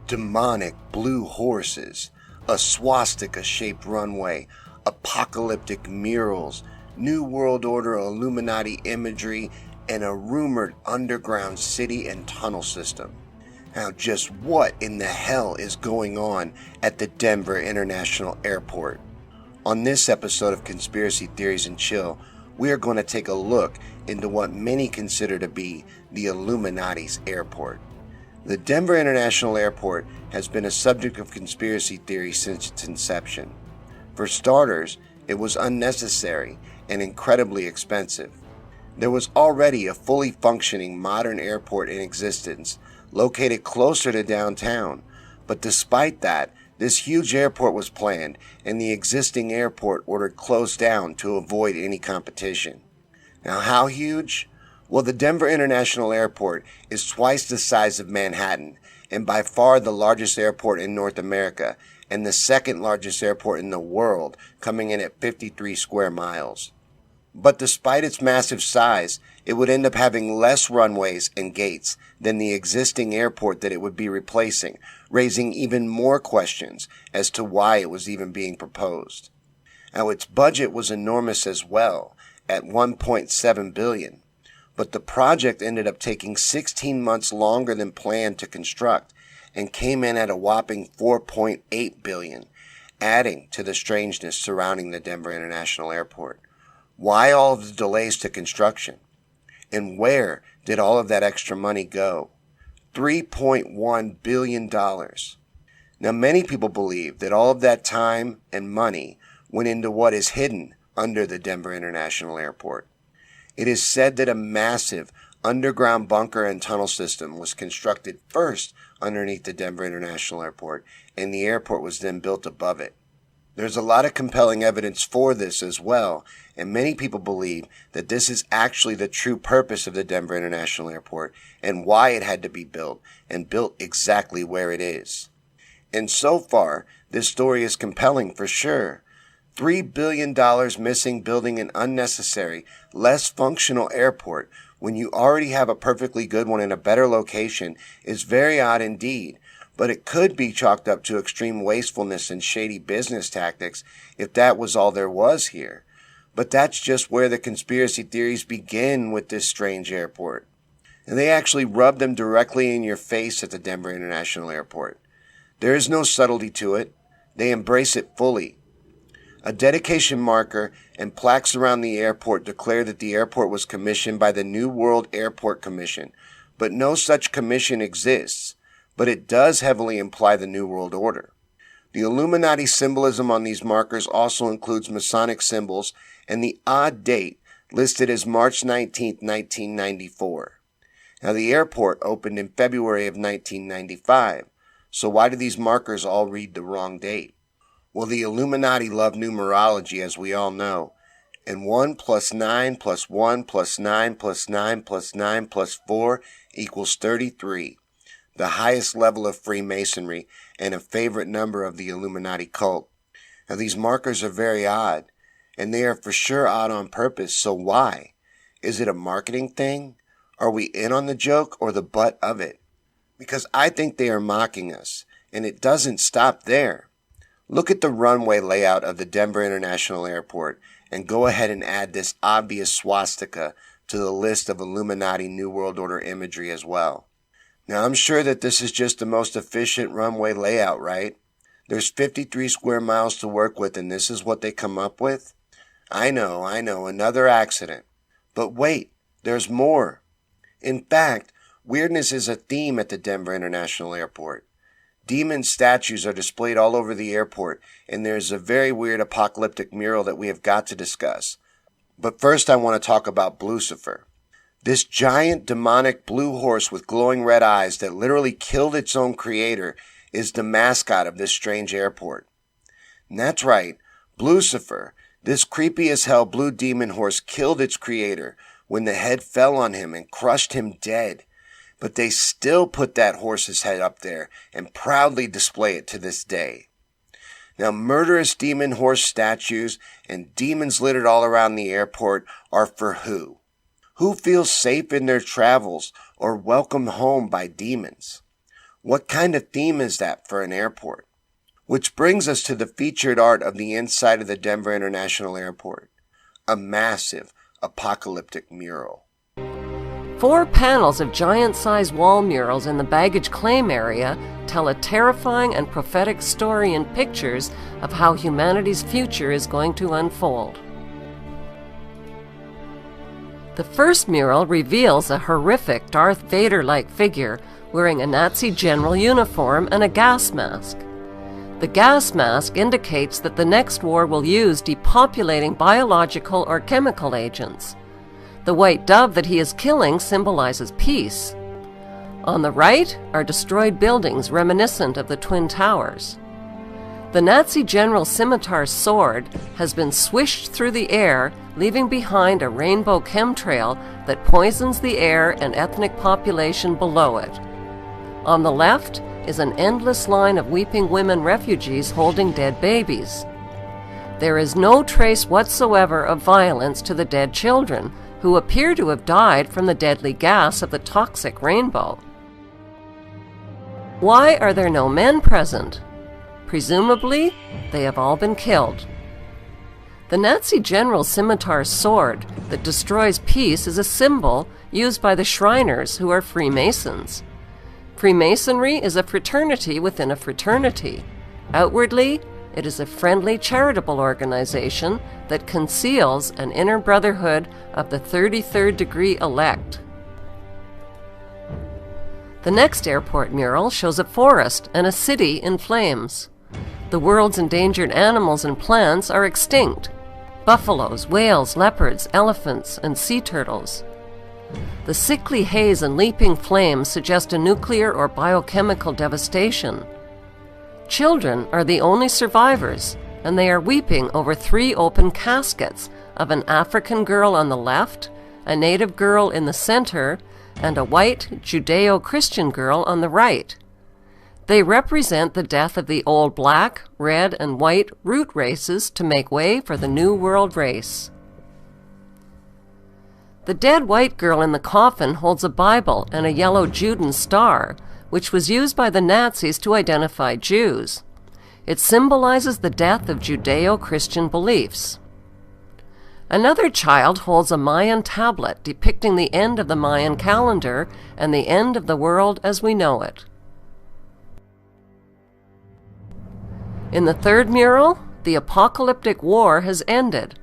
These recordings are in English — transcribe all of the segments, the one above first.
demonic blue horses, a swastika-shaped runway, apocalyptic murals, New World Order Illuminati imagery, and a rumored underground city and tunnel system. Now, just what in the hell is going on at the Denver International Airport? On this episode of Conspiracy Theories and Chill, we are going to take a look into what many consider to be the Illuminati's airport. The Denver International Airport has been a subject of conspiracy theory since its inception. For starters, it was unnecessary and incredibly expensive. There was already a fully functioning modern airport in existence, located closer to downtown, but despite that, this huge airport was planned and the existing airport ordered closed down to avoid any competition. Now, how huge? Well, the Denver International Airport is twice the size of Manhattan and by far the largest airport in North America and the second largest airport in the world, coming in at 53 square miles. But despite its massive size, it would end up having less runways and gates than the existing airport that it would be replacing, raising even more questions as to why it was even being proposed. Now, its budget was enormous as well, at $1.7 billion. But the project ended up taking 16 months longer than planned to construct and came in at a whopping $4.8 billion, adding to the strangeness surrounding the Denver International Airport. Why all of the delays to construction? And where did all of that extra money go? $3.1 billion. Now, many people believe that all of that time and money went into what is hidden under the Denver International Airport. It is said that a massive underground bunker and tunnel system was constructed first underneath the Denver International Airport, and the airport was then built above it. There's a lot of compelling evidence for this as well, and many people believe that this is actually the true purpose of the Denver International Airport and why it had to be built, and built exactly where it is. And so far, this story is compelling for sure. $3 billion missing building an unnecessary, less functional airport when you already have a perfectly good one in a better location is very odd indeed, but it could be chalked up to extreme wastefulness and shady business tactics if that was all there was here. But that's just where the conspiracy theories begin with this strange airport. And they actually rub them directly in your face at the Denver International Airport. There is no subtlety to it. They embrace it fully. A dedication marker and plaques around the airport declare that the airport was commissioned by the New World Airport Commission, but no such commission exists, but it does heavily imply the New World Order. The Illuminati symbolism on these markers also includes Masonic symbols and the odd date listed as March 19, 1994. Now, the airport opened in February of 1995, so why do these markers all read the wrong date? Well, the Illuminati love numerology, as we all know, and 1 plus 9 plus 1 plus 9 plus 9 plus 9 plus 4 equals 33, the highest level of Freemasonry and a favorite number of the Illuminati cult. Now, these markers are very odd, and they are for sure odd on purpose, so why? Is it a marketing thing? Are we in on the joke or the butt of it? Because I think they are mocking us, and it doesn't stop there. Look at the runway layout of the Denver International Airport and go ahead and add this obvious swastika to the list of Illuminati New World Order imagery as well. Now, I'm sure that this is just the most efficient runway layout, right? There's 53 square miles to work with, and this is what they come up with? I know, another accident. But wait, there's more. In fact, weirdness is a theme at the Denver International Airport. Demon statues are displayed all over the airport, and there's a very weird apocalyptic mural that we have got to discuss. But first I want to talk about Blucifer. This giant demonic blue horse with glowing red eyes that literally killed its own creator is the mascot of this strange airport. And that's right, Blucifer, this creepy as hell blue demon horse killed its creator when the head fell on him and crushed him dead. But they still put that horse's head up there and proudly display it to this day. Now, murderous demon horse statues and demons littered all around the airport are for who? Who feels safe in their travels or welcomed home by demons? What kind of theme is that for an airport? Which brings us to the featured art of the inside of the Denver International Airport, a massive apocalyptic mural. 4 panels of giant-sized wall murals in the baggage claim area tell a terrifying and prophetic story in pictures of how humanity's future is going to unfold. The first mural reveals a horrific Darth Vader-like figure wearing a Nazi general uniform and a gas mask. The gas mask indicates that the next war will use depopulating biological or chemical agents. The white dove that he is killing symbolizes peace. On the right are destroyed buildings reminiscent of the Twin Towers. The Nazi general's scimitar sword has been swished through the air, leaving behind a rainbow chemtrail that poisons the air and ethnic population below it. On the left is an endless line of weeping women refugees holding dead babies. There is no trace whatsoever of violence to the dead children, who appear to have died from the deadly gas of the toxic rainbow. Why are there no men present? Presumably, they have all been killed. The Nazi general's scimitar sword that destroys peace is a symbol used by the Shriners, who are Freemasons. Freemasonry is a fraternity within a fraternity. Outwardly, it is a friendly charitable organization that conceals an inner brotherhood of the 33rd degree elect. The next airport mural shows a forest and a city in flames. The world's endangered animals and plants are extinct: buffaloes, whales, leopards, elephants, and sea turtles. The sickly haze and leaping flames suggest a nuclear or biochemical devastation. Children are the only survivors, and they are weeping over 3 open caskets of an African girl on the left, a native girl in the center, and a white Judeo-Christian girl on the right. They represent the death of the old black, red, and white root races to make way for the New World race. The dead white girl in the coffin holds a Bible and a yellow Juden star, which was used by the Nazis to identify Jews. It symbolizes the death of Judeo-Christian beliefs. Another child holds a Mayan tablet depicting the end of the Mayan calendar and the end of the world as we know it. In the third mural, the apocalyptic war has ended.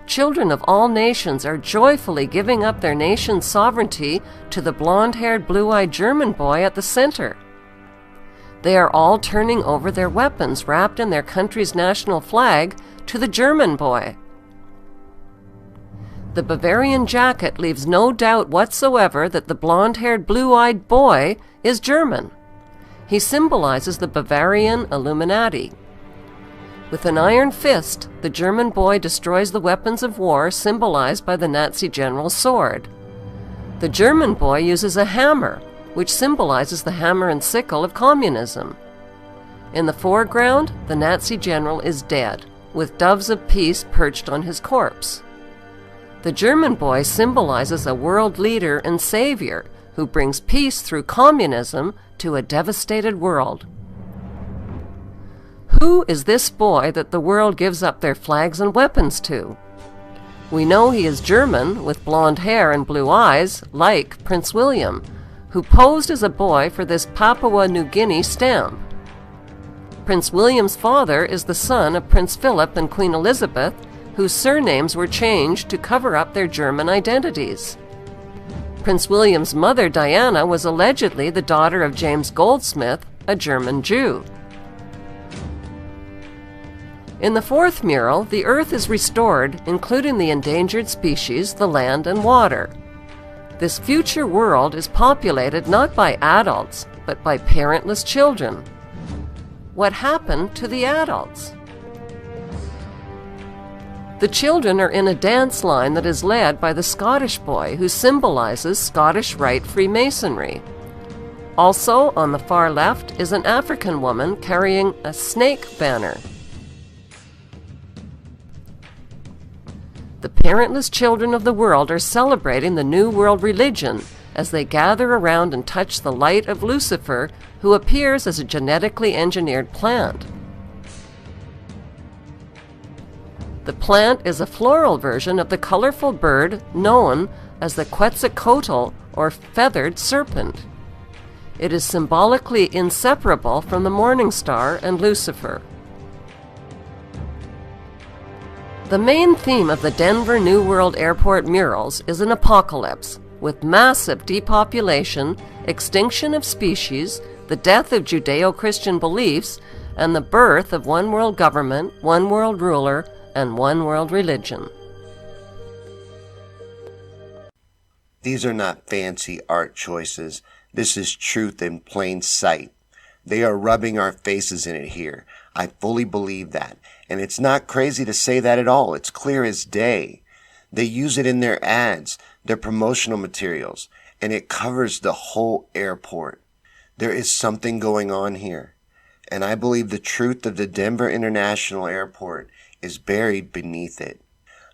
Children of all nations are joyfully giving up their nation's sovereignty to the blonde-haired, blue-eyed German boy at the center. They are all turning over their weapons wrapped in their country's national flag to the German boy. The Bavarian jacket leaves no doubt whatsoever that the blonde-haired, blue-eyed boy is German. He symbolizes the Bavarian Illuminati. With an iron fist, the German boy destroys the weapons of war symbolized by the Nazi general's sword. The German boy uses a hammer, which symbolizes the hammer and sickle of communism. In the foreground, the Nazi general is dead, with doves of peace perched on his corpse. The German boy symbolizes a world leader and savior who brings peace through communism to a devastated world. Who is this boy that the world gives up their flags and weapons to? We know he is German, with blonde hair and blue eyes, like Prince William, who posed as a boy for this Papua New Guinea stamp. Prince William's father is the son of Prince Philip and Queen Elizabeth, whose surnames were changed to cover up their German identities. Prince William's mother, Diana, was allegedly the daughter of James Goldsmith, a German Jew. In the fourth mural, the earth is restored, including the endangered species, the land, and water. This future world is populated not by adults, but by parentless children. What happened to the adults? The children are in a dance line that is led by the Scottish boy, who symbolizes Scottish Rite Freemasonry. Also, on the far left is an African woman carrying a snake banner. The parentless children of the world are celebrating the New World religion as they gather around and touch the light of Lucifer, who appears as a genetically engineered plant. The plant is a floral version of the colorful bird known as the Quetzalcoatl, or feathered serpent. It is symbolically inseparable from the morning star and Lucifer. The main theme of the Denver New World Airport murals is an apocalypse, with massive depopulation, extinction of species, the death of Judeo-Christian beliefs, and the birth of one world government, one world ruler, and one world religion. These are not fancy art choices. This is truth in plain sight. They are rubbing our faces in it here. I fully believe that. And it's not crazy to say that at all. It's clear as day. They use it in their ads, their promotional materials, and it covers the whole airport. There is something going on here. And I believe the truth of the Denver International Airport is buried beneath it.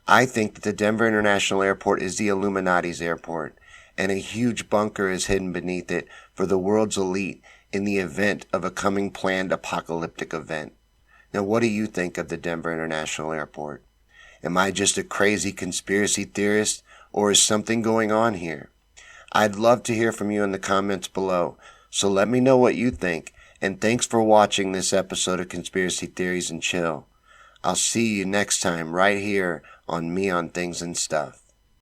I think that the Denver International Airport is the Illuminati's airport, and a huge bunker is hidden beneath it for the world's elite in the event of a coming planned apocalyptic event. Now, what do you think of the Denver International Airport? Am I just a crazy conspiracy theorist, or is something going on here? I'd love to hear from you in the comments below, so let me know what you think, and thanks for watching this episode of Conspiracy Theories and Chill. I'll see you next time right here on Me on Things and Stuff.